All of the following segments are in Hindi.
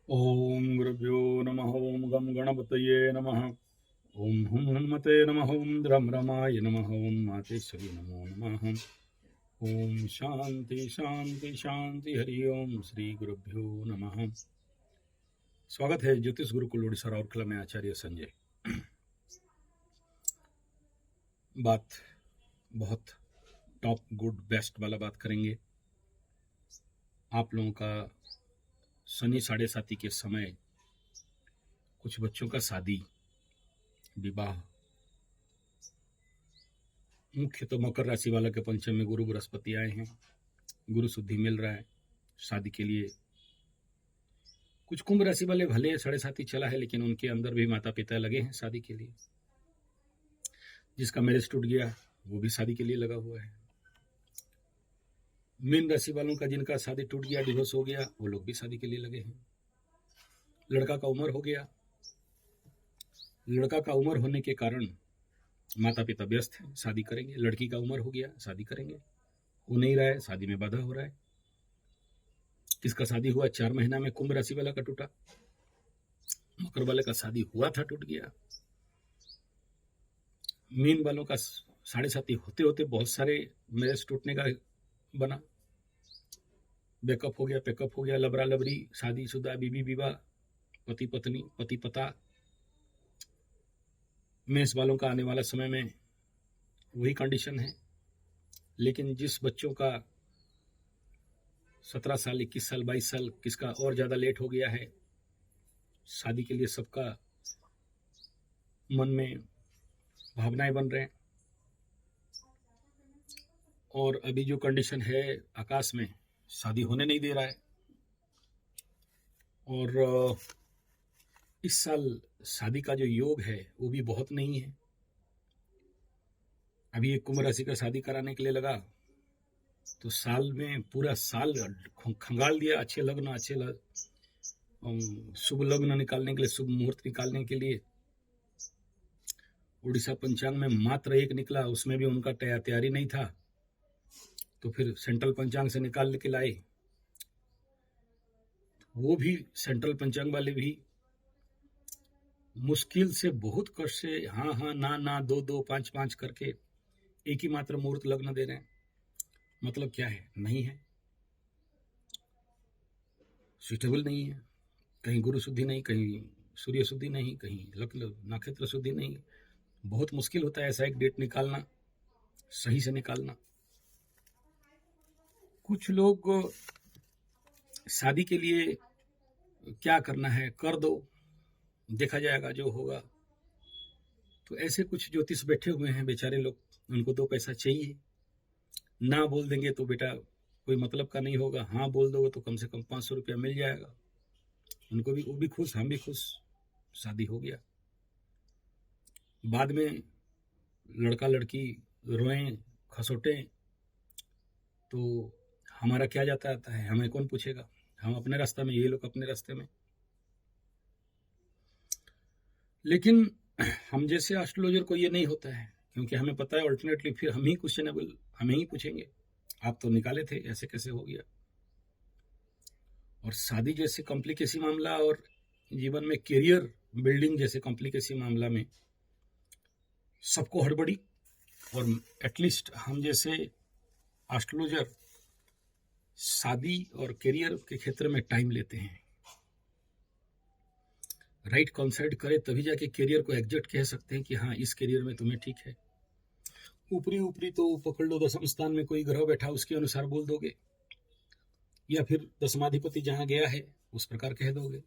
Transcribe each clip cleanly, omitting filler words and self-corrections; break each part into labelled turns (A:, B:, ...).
A: ओम गुरुभ्यो नमः। ओम गम गणपतये नमः। ओम हुम हनुमते नमः। ओम द्रम रमाय नमः। ओम मातेश्वरी नमो नमः। ओम शांति शांति शांति। हरि ओम श्री गुरुभ्यो नमः। स्वागत है ज्योतिष गुरुकुल उड़ीसा राउरकेला में आचार्य संजय। बात बहुत टॉप गुड बेस्ट वाला बात करेंगे। आप लोगों का शनि 7:30 के समय कुछ बच्चों का शादी विवाह, मुख्य तो मकर राशि वाला के पंचम में गुरु बृहस्पति आए हैं, गुरु शुद्धि मिल रहा है शादी के लिए। कुछ कुंभ राशि वाले भले 7:30 चला है, लेकिन उनके अंदर भी माता पिता लगे हैं शादी के लिए। जिसका मैरिज टूट गया वो भी शादी के लिए लगा हुआ है। मीन राशि वालों का जिनका शादी टूट गया, डिवोर्स हो गया, वो लोग भी शादी के लिए लगे हैं। लड़का का उम्र हो गया, लड़का का उम्र होने के कारण माता पिता व्यस्त हैं, शादी करेंगे। लड़की का उम्र हो गया, शादी करेंगे, हो नहीं रहा है, शादी में बाधा हो रहा है। किसका शादी हुआ 4 महीना में, कुंभ राशि वाला का टूटा। मकर वाले का शादी हुआ था, टूट गया। मीन वालों का 7:30 होते होते बहुत सारे मैरिज टूटने का बना। बैकअप हो गया, पैकअप हो गया, लबरा लबरी, शादीशुदा, बीबी विवाह, पति पत्नी, पति पता। मेष वालों का आने वाला समय में वही कंडीशन है। लेकिन जिस बच्चों का 17 साल, 21 साल, 22 साल, किसका और ज्यादा लेट हो गया है शादी के लिए, सबका मन में भावनाएं बन रहे हैं। और अभी जो कंडीशन है आकाश में, शादी होने नहीं दे रहा है। और इस साल शादी का जो योग है वो भी बहुत नहीं है। अभी एक कुंभ राशि का शादी कराने के लिए लगा तो साल में पूरा साल खंगाल दिया। अच्छे लग्न, शुभ लग्न निकालने के लिए, शुभ मुहूर्त निकालने के लिए उड़ीसा पंचांग में मात्र एक निकला, उसमें भी उनका तैयारी नहीं था। तो फिर सेंट्रल पंचांग से निकाल के लाए, वो भी सेंट्रल पंचांग वाले भी मुश्किल से, बहुत कष्ट से, हाँ हाँ ना ना, 2-2, 5-5 करके एक ही मात्र मुहूर्त लग्न दे रहे हैं। मतलब क्या है? नहीं है, सुइटेबल नहीं है। कहीं गुरु शुद्धि नहीं, कहीं सूर्य शुद्धि नहीं, कहीं नक्षत्र शुद्धि नहीं। बहुत मुश्किल होता है ऐसा एक डेट निकालना, सही से निकालना। कुछ लोग शादी के लिए क्या करना है कर दो, देखा जाएगा जो होगा। तो ऐसे कुछ ज्योतिष बैठे हुए हैं बेचारे लोग, उनको 2 पैसा चाहिए। ना बोल देंगे तो बेटा कोई मतलब का नहीं होगा, हाँ बोल दोगे तो कम से कम 500 रुपया मिल जाएगा। उनको भी, वो भी खुश, हम भी खुश, शादी हो गया। बाद में लड़का लड़की रोएं खसोटें तो हमारा क्या जाता आता है? हमें कौन पूछेगा? हम अपने रास्ते में, ये लोग अपने रास्ते में। लेकिन हम जैसे एस्ट्रोलॉजर को ये नहीं होता है, क्योंकि हमें पता है अल्टरनेटली फिर हम ही क्वेश्चनेबल, हमें ही पूछेंगे, आप तो निकाले थे, ऐसे कैसे हो गया? और शादी जैसे कॉम्प्लिकेसी मामला और जीवन में करियर बिल्डिंग जैसे कॉम्प्लिकेसी मामला में सबको हड़बड़ी। और एटलीस्ट हम जैसे एस्ट्रोलॉजर शादी और करियर के क्षेत्र में टाइम लेते हैं, राइट कॉन्साइड करें तभी जाके करियर को एग्जैक्ट कह सकते हैं कि हाँ इस करियर में तुम्हें ठीक है। ऊपरी ऊपरी तो पकड़ लो, 10वें स्थान में कोई ग्रह बैठा उसके अनुसार बोल दोगे, या फिर दशमाधिपति जहां गया है उस प्रकार कह दोगे।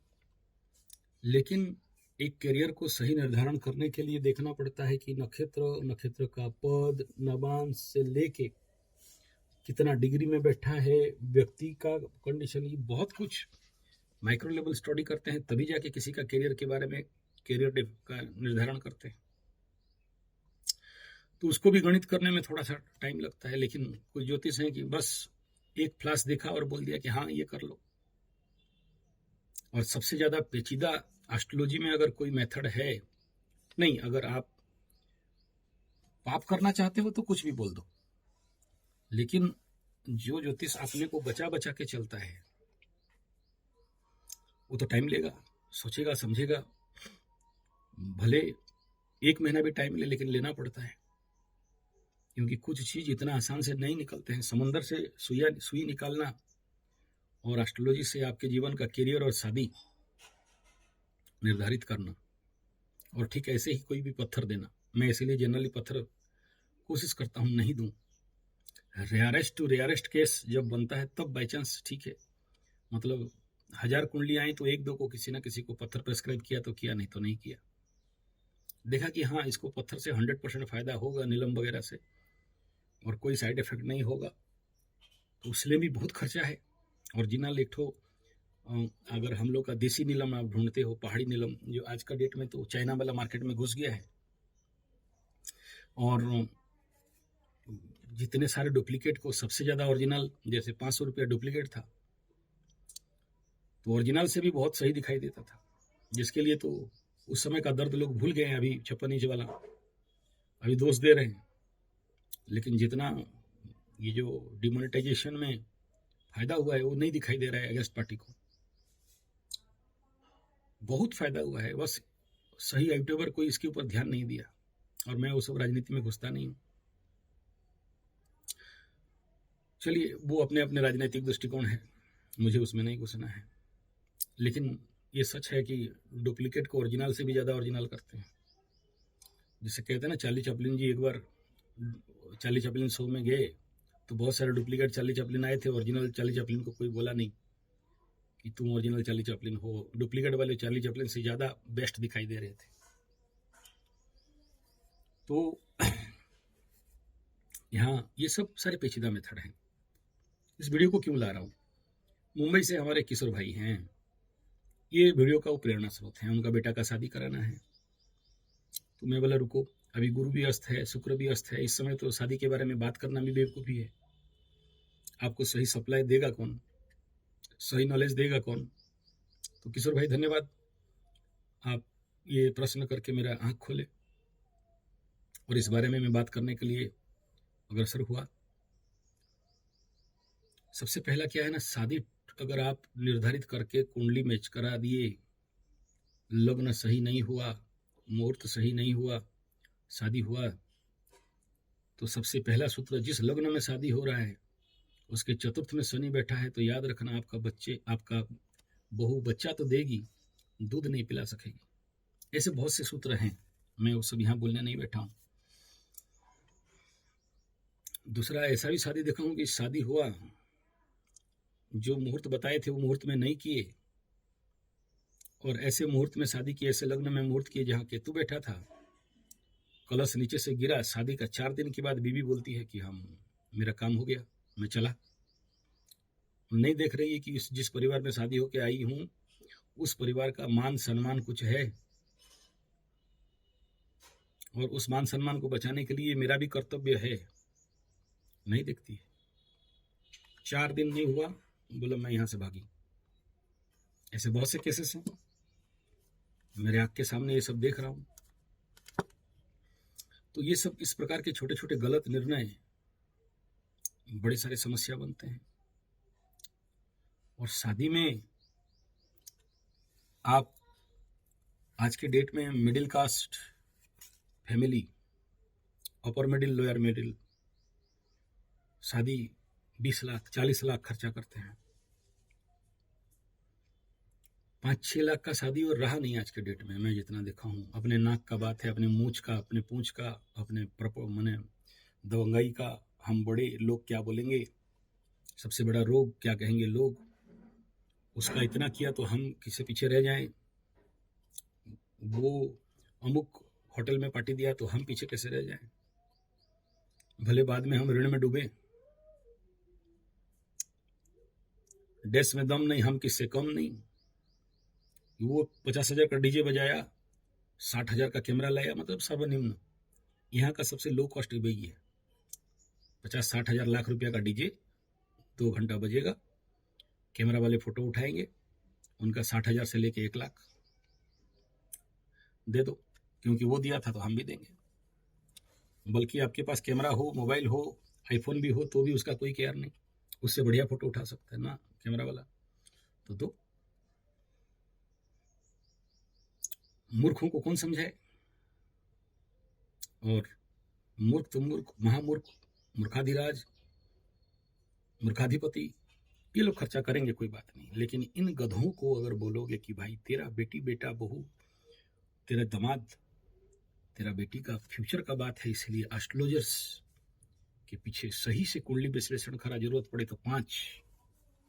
A: लेकिन एक करियर को सही निर्धारण करने के लिए देखना पड़ता है कि नक्षत्र का पद, नवांश से लेके कितना डिग्री में बैठा है, व्यक्ति का कंडीशन, ये बहुत कुछ माइक्रो लेवल स्टडी करते हैं, तभी जाके किसी का करियर के बारे में, करियर का निर्धारण करते हैं। तो उसको भी गणित करने में थोड़ा सा टाइम लगता है। लेकिन कुछ ज्योतिष हैं कि बस एक फ्लैश देखा और बोल दिया कि हाँ ये कर लो। और सबसे ज्यादा पेचीदा एस्ट्रोलॉजी में अगर कोई मेथड है, नहीं, अगर आप पाप करना चाहते हो तो कुछ भी बोल दो, लेकिन जो ज्योतिष अपने को बचा बचा के चलता है वो तो टाइम लेगा, सोचेगा समझेगा, भले 1 महीना भी टाइम ले, लेकिन लेना पड़ता है, क्योंकि कुछ चीज इतना आसान से नहीं निकलते हैं। समंदर से सुई निकालना और एस्ट्रोलॉजी से आपके जीवन का करियर और शादी निर्धारित करना, और ठीक ऐसे ही कोई भी पत्थर देना। मैं इसीलिए जनरली पत्थर कोशिश करता हूँ नहीं दूं। रेयरेस्ट टू रेयरेस्ट केस जब बनता है तब बाई चांस ठीक है, मतलब 1000 कुंडलियां आई तो 1-2 को किसी ना किसी को पत्थर प्रेस्क्राइब किया तो किया, नहीं तो नहीं किया। देखा कि हाँ इसको पत्थर से 100% फायदा होगा, नीलम वगैरह से, और कोई साइड इफेक्ट नहीं होगा, तो उसमें भी बहुत खर्चा है। ओरिजिनल एक ठो अगर हम लोग का देसी नीलम आप ढूंढते हो, पहाड़ी नीलम, जो आज का डेट में तो चाइना वाला मार्केट में घुस गया है, और जितने सारे डुप्लीकेट को सबसे ज़्यादा ओरिजिनल, जैसे 500 रुपया डुप्लीकेट था, तो ओरिजिनल से भी बहुत सही दिखाई देता था, जिसके लिए तो उस समय का दर्द लोग भूल गए हैं। अभी 56 इंच वाला अभी दोष दे रहे हैं, लेकिन जितना ये जो डिमोनेटाइजेशन में फायदा हुआ है वो नहीं दिखाई दे रहा है अगस्त पार्टी को। बहुत फायदा हुआ है, बस सही यूट्यूबर कोई इसके ऊपर ध्यान नहीं दिया, और मैं वो सब राजनीति में घुसता नहीं हूँ। चलिए, वो अपने अपने राजनीतिक दृष्टिकोण है, मुझे उसमें नहीं घुसना है। लेकिन ये सच है कि डुप्लीकेट को ओरिजिनल से भी ज़्यादा ओरिजिनल करते हैं। जिसे कहते हैं ना, चार्ली चैपलिन जी एक बार चार्ली चैपलिन शो में गए तो बहुत सारे डुप्लीकेट चार्ली चैपलिन आए थे, ओरिजिनल चार्ली चैपलिन को कोई बोला नहीं कि तुम ओरिजिनल चार्ली चैपलिन हो। डुप्लीकेट वाले चार्ली चैपलिन से ज़्यादा बेस्ट दिखाई दे रहे थे। तो यहाँ ये सब सारे पेचीदा मेथड हैं। इस वीडियो को क्यों ला रहा हूँ? मुंबई से हमारे किशोर भाई हैं, ये वीडियो का वो प्रेरणा स्रोत है। उनका बेटा का शादी कराना है, तो मैं बोला रुको, अभी गुरु भी अस्त है, शुक्र भी अस्त है, इस समय तो शादी के बारे में बात करना भी बेवकूफ़ी है। आपको सही सप्लाई देगा कौन, सही नॉलेज देगा कौन? तो किशोर भाई धन्यवाद, आप ये प्रश्न करके मेरा आँख खोले और इस बारे में मैं बात करने के लिए अग्रसर हुआ। सबसे पहला क्या है ना, शादी अगर आप निर्धारित करके कुंडली मैच करा दिए, लग्न सही नहीं हुआ, मुहूर्त सही नहीं हुआ, शादी हुआ, तो सबसे पहला सूत्र, जिस लग्न में शादी हो रहा है उसके चतुर्थ में शनि बैठा है, तो याद रखना आपका बहू बच्चा तो देगी, दूध नहीं पिला सकेगी। ऐसे बहुत से सूत्र हैं, मैं वो सब यहाँ बोलने नहीं बैठा हूँ। दूसरा, ऐसा भी शादी देखा हूँ कि शादी हुआ, जो मुहूर्त बताए थे वो मुहूर्त में नहीं किए, और ऐसे मुहूर्त में शादी की, ऐसे लग्न में मुहूर्त किए जहाँ केतु बैठा था, कलश नीचे से गिरा, शादी का 4 दिन के बाद बीवी बोलती है कि मेरा काम हो गया, मैं चला। नहीं देख रही है कि जिस परिवार में शादी होके आई हूँ उस परिवार का मान सम्मान कुछ है, और उस मान सम्मान को बचाने के लिए मेरा भी कर्तव्य है, नहीं देखती है। 4 दिन नहीं हुआ, बोला मैं यहाँ से भागी। ऐसे बहुत से केसेस हैं, मेरे आँख के सामने ये सब देख रहा हूँ। तो ये सब इस प्रकार के छोटे छोटे गलत निर्णय बड़े सारे समस्या बनते हैं। और शादी में आप आज के डेट में middle caste family, upper middle, lower middle, शादी 20 लाख 40 लाख खर्चा करते हैं। 5-6 लाख का शादी और रहा नहीं आज के डेट में, मैं जितना देखा हूँ। अपने नाक का बात है, अपने मूछ का, अपने पूंछ का, अपने मैंने दवंगाई का, हम बड़े लोग क्या बोलेंगे, सबसे बड़ा रोग क्या कहेंगे लोग, उसका इतना किया तो हम किसी पीछे रह जाएं, वो अमुक होटल में पार्टी दिया तो हम पीछे कैसे रह जाएं, भले बाद में हम ऋण में डूबे, देश में दम नहीं, हम किससे कम नहीं। वो 50,000 का डीजे बजाया, 60,000 का कैमरा लाया, मतलब सर्वनिम्न। यहाँ का सबसे लो कॉस्ट वही है, 50-60 हजार लाख रुपया का डीजे 2 घंटा बजेगा, कैमरा वाले फोटो उठाएंगे, उनका 60,000 से लेके 1 लाख दे दो, क्योंकि वो दिया था तो हम भी देंगे। बल्कि आपके पास कैमरा हो, मोबाइल हो, आईफोन भी हो, तो भी उसका कोई केयर नहीं, उससे बढ़िया फोटो उठा सकता है ना कैमरा वाला, तो दो। मूर्खों को कौन समझाए? और मूर्ख तो मूर्ख, महामूर्ख, मूर्खाधिराज, मूर्खाधिपति, ये लोग खर्चा करेंगे, कोई बात नहीं। लेकिन इन गधों को अगर बोलोगे कि भाई तेरा बेटी, बेटा, बहू, तेरा दामाद, तेरा बेटी का फ्यूचर का बात है, इसलिए एस्ट्रोलॉजर्स के पीछे सही से कुंडली विश्लेषण करा, जरूरत पड़े तो 5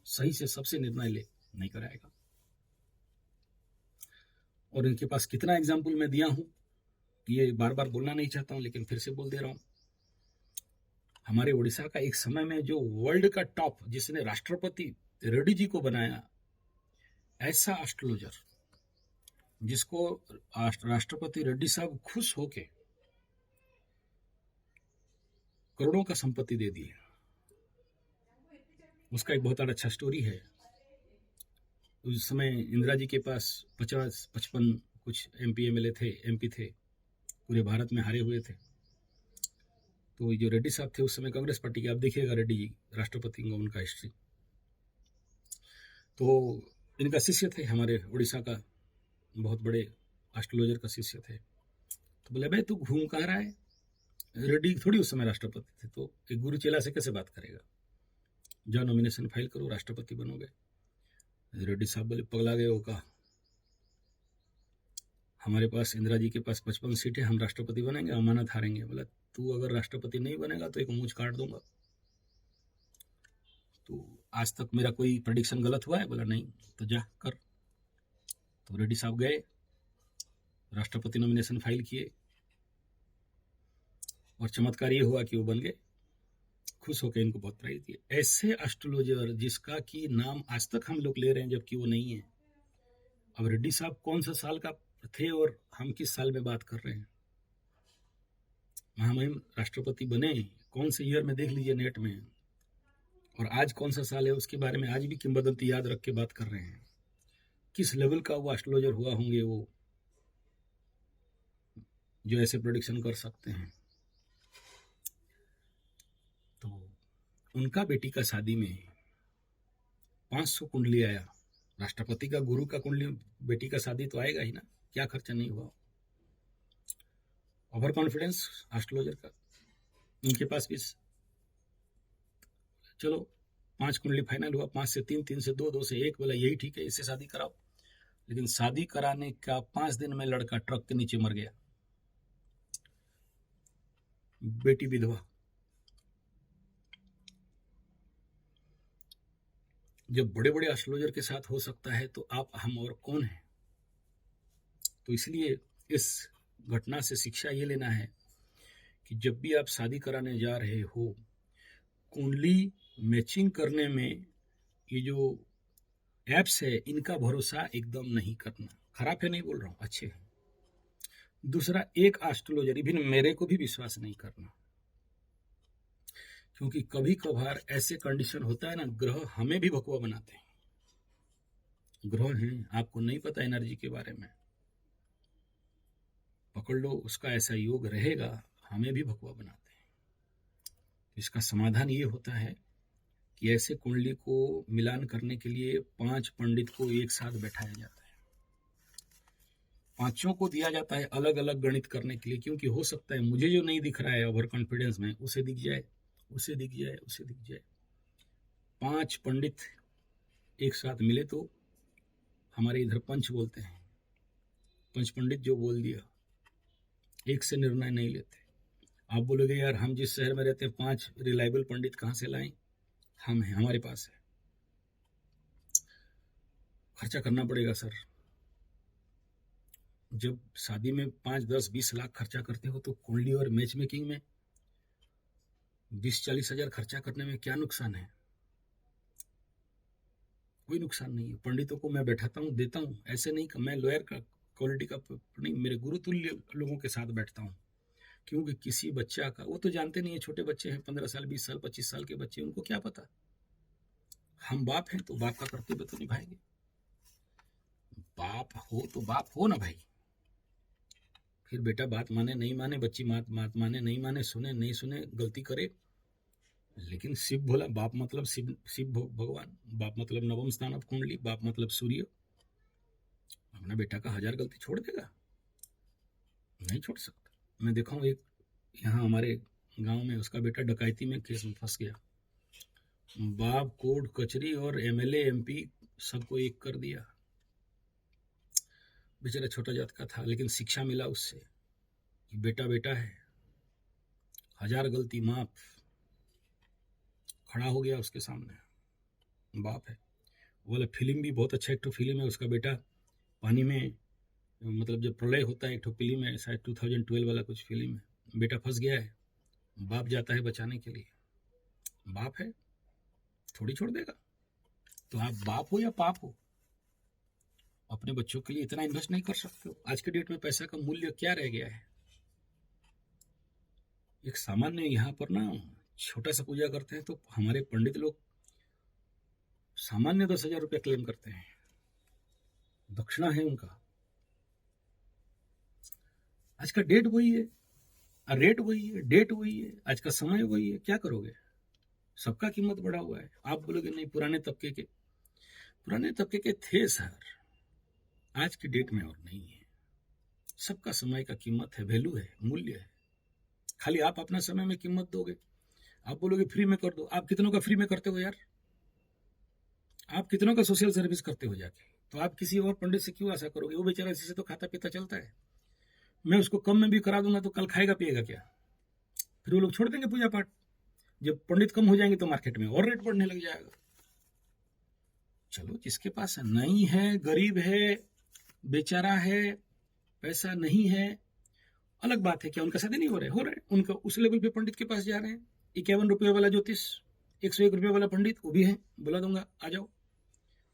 A: सही से सबसे निर्णय ले, नहीं कराएगा। और इनके पास कितना एग्जाम्पल मैं दिया हूं, ये बार बार बोलना नहीं चाहता हूं, लेकिन फिर से बोल दे रहा हूं। हमारे उड़ीसा का एक समय में जो वर्ल्ड का टॉप, जिसने राष्ट्रपति रेड्डी जी को बनाया, ऐसा एस्ट्रोलॉजर जिसको राष्ट्रपति रेड्डी साहब खुश होके करोड़ों का संपत्ति दे दी। उसका एक बहुत अच्छा स्टोरी है। उस समय इंदिरा जी के पास 50-55 कुछ MP MLA थे, MP थे, पूरे भारत में हारे हुए थे। तो जो रेड्डी साहब थे उस समय कांग्रेस पार्टी के, आप देखिएगा रेड्डी जी राष्ट्रपति का उनका हिस्ट्री, तो इनका शिष्य थे, हमारे उड़ीसा का बहुत बड़े एस्ट्रोलॉजर का शिष्य थे। तो बोले भाई तू घूम कहाँ रहा है, रेड्डी थोड़ी उस समय राष्ट्रपति थे, तो एक गुरु चेला से कैसे बात करेगा, जाओ नॉमिनेशन फाइल करो, राष्ट्रपति बनोगे। रेड्डी साहब बोले पगला गए हो का, हमारे पास इंदिरा जी के पास 55 सीटें, हम राष्ट्रपति बनेंगे, अमानत हारेंगे। बोला तू अगर राष्ट्रपति नहीं बनेगा तो एक मूंछ काट दूंगा। तो आज तक मेरा कोई प्रेडिक्शन गलत हुआ है? बोला नहीं। तो जा कर। तो रेड्डी साहब गए, राष्ट्रपति नॉमिनेशन फाइल किए, और चमत्कार ये हुआ कि वो बन गए। खुश होकर इनको बहुत प्राइज दिए। ऐसे एस्ट्रोलॉजर जिसका कि नाम आज तक हम लोग ले रहे हैं जबकि वो नहीं है। अब रेड्डी साहब कौन सा साल का थे और हम किस साल में बात कर रहे हैं? महामहिम राष्ट्रपति बने कौन से ईयर में, देख लीजिए नेट में, और आज कौन सा साल है उसके बारे में आज भी किंवदंती याद रख के बात कर रहे हैं। किस लेवल का वो एस्ट्रोलॉजर हुआ होंगे वो, जो ऐसे प्रेडिक्शन कर सकते हैं। तो उनका बेटी का शादी में 500 कुंडली आया। राष्ट्रपति का, गुरु का कुंडली, बेटी का शादी तो आएगा ही ना, क्या खर्चा नहीं हुआ। ओवर कॉन्फिडेंस एस्ट्रोलॉजर का, उनके पास भी चलो 5 कुंडली फाइनल हुआ, 5 से 3, 3 से 2, 2 से 1, बोला यही ठीक है, इससे शादी कराओ। लेकिन शादी कराने का 5 दिन में लड़का ट्रक के नीचे मर गया, बेटी विधवा। जब बड़े बड़े एस्ट्रोलॉजर के साथ हो सकता है तो आप, हम और कौन है? तो इसलिए इस घटना से शिक्षा ये लेना है कि जब भी आप शादी कराने जा रहे हो, कुंडली मैचिंग करने में ये जो एप्स है इनका भरोसा एकदम नहीं करना। खराब है नहीं बोल रहा हूँ, अच्छे हैं। दूसरा, एक एस्ट्रोलॉजर, इवन मेरे को भी विश्वास नहीं करना, क्योंकि कभी कभार ऐसे कंडीशन होता है ना, ग्रह हमें भी भगवा बनाते हैं। ग्रह हैं, आपको नहीं पता एनर्जी के बारे में, पकड़ लो उसका ऐसा योग रहेगा, हमें भी भगवा बनाते हैं। इसका समाधान ये होता है कि ऐसे कुंडली को मिलान करने के लिए 5 पंडित को एक साथ बैठाया जाता है। 5 को दिया जाता है अलग अलग गणित करने के लिए, क्योंकि हो सकता है मुझे जो नहीं दिख रहा है ओवर कॉन्फिडेंस में, उसे दिख जाए, उसे दिख जाए, उसे दिख जाए। 5 पंडित एक साथ मिले तो हमारे इधर पंच बोलते हैं, पंच पंडित जो बोल दिया, एक से निर्णय नहीं लेते। आप बोलोगे यार हम जिस शहर में रहते हैं 5 रिलायबल पंडित कहाँ से लाएं? हम हैं, हमारे पास है। खर्चा करना पड़ेगा सर। जब शादी में 5, 10, 20 लाख खर्चा करते हो तो कुंडली और मैच मेकिंग में 20-40 हजार खर्चा करने में क्या नुकसान है? कोई नुकसान नहीं है। पंडितों को मैं बैठाता हूँ, देता हूँ, ऐसे नहीं कि मैं लॉयर का क्वालिटी का नहीं, मेरे गुरुतुल्य लोगों के साथ बैठता हूँ। क्योंकि किसी बच्चा का, वो तो जानते नहीं है, छोटे बच्चे हैं, 15 साल, 20 साल, 25 साल के बच्चे, उनको क्या पता। हम बाप हैं तो बाप का कर्तव्य तो निभाएंगे। बाप हो तो बाप हो ना भाई। फिर बेटा बात माने नहीं माने, बच्ची बात माने नहीं माने, सुने नहीं सुने, गलती करे, लेकिन शिव बोला, बाप मतलब शिव भगवान, बाप मतलब नवम स्थान ऑफ कुंडली, बाप मतलब सूर्य। अपना बेटा का 1000 गलती छोड़ देगा? नहीं छोड़ सकता। मैं देखा हूँ, एक यहाँ हमारे गांव में उसका बेटा डकैती में केस में फंस गया, बाप कोर्ट कचहरी और एमएलए एमपी सबको एक कर दिया। बेचारा छोटा जात का था, लेकिन शिक्षा मिला उससे कि बेटा बेटा है, हजार गलती माफ, खड़ा हो गया उसके सामने, बाप है। वो वाला फिल्म भी बहुत अच्छा, एक तो फिल्म है उसका बेटा पानी में, मतलब जब प्रलय होता है, एक तो फिल्म है शायद 2012 वाला कुछ फिल्म है, बेटा फंस गया है, बाप जाता है बचाने के लिए, बाप है थोड़ी छोड़ देगा। तो आप बाप हो या पाप हो, अपने बच्चों के लिए इतना इन्वेस्ट नहीं कर सकते हो। आज के डेट में पैसा का मूल्य क्या रह गया है। एक सामान्य यहाँ पर ना छोटा सा पूजा करते हैं तो हमारे पंडित लोग सामान्य 10,000 रुपया क्लेम करते हैं, दक्षिणा है उनका। आज का डेट वही है, रेट वही है, डेट वही है, आज का समय वही है, क्या करोगे। सबका कीमत बढ़ा हुआ है। आप बोलोगे नहीं पुराने तबके के थे सर, आज की डेट में और नहीं है। सबका समय का कीमत है, वैल्यू है, मूल्य है। खाली आप अपना समय में कीमत दोगे। आप बोलोगे फ्री में कर दो, आप कितनों का फ्री में करते हो यार, आप कितनों का सोशल सर्विस करते हो जाके, तो आप किसी और पंडित से क्यों आशा करोगे। वो बेचारा इसी से तो खाता पीता चलता है। मैं उसको कम में भी करा दूंगा तो कल खाएगा पिएगा क्या। फिर वो लोग छोड़ देंगे पूजा पाठ। जब पंडित कम हो जाएंगे तो मार्केट में और रेट बढ़ने लग जाएगा। चलो जिसके पास नहीं है, गरीब है, बेचारा है, पैसा नहीं है, अलग बात है। क्या उनका शादी नहीं हो रहे उनका उस लेवल पे पंडित के पास जा रहे हैं। 51 रुपये वाला ज्योतिष, 101 रुपये वाला पंडित, वो भी है, बुला दूंगा आ जाओ।